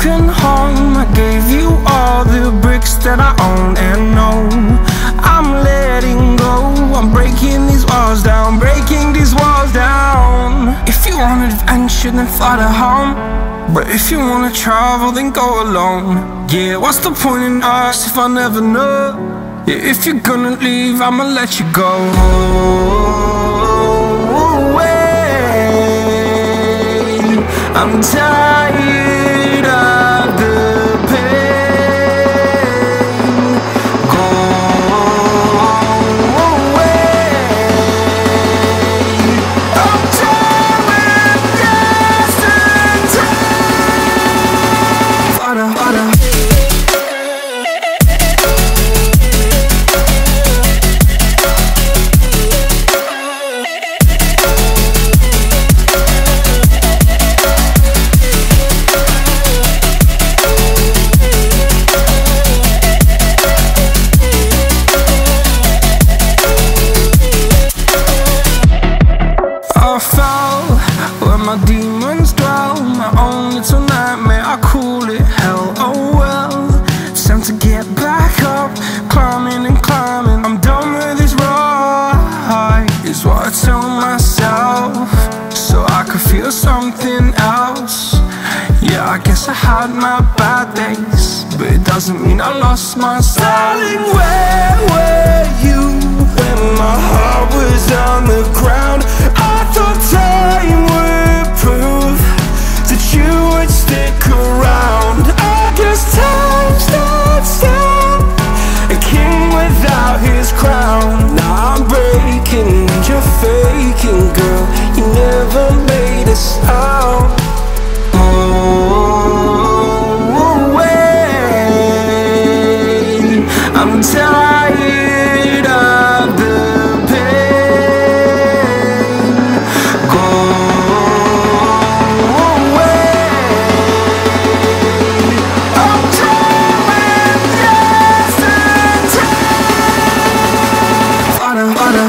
broken home. I gave you all the bricks that I own and know. I'm letting go, I'm breaking these walls down, breaking these walls down. If you want adventure, then fly to home. But if you wanna travel, then go alone. Yeah, what's the point in us if I never know? Yeah, if you're gonna leave, I'ma let you go. I'm tired of the pain. Go away. I'm tired of yesterday. Harder, harder. I fell where my demons dwell, my own little nightmare, I call it hell. Oh well, it's time to get back up, climbing and climbing. I'm done with this ride, is what I tell myself, so I could feel something else. Yeah, I guess I had my bad days, but it doesn't mean I lost my style. Darling, where were you when my heart was on the ground? I thought time would prove that you would stick around. I guess time stood still, a king without his crown. Now I'm breaking and you're faking, girl. You never made a sound. Oh, wait, I'm tired of the pain. Go away. I'm tired of yesterday. Harder, harder.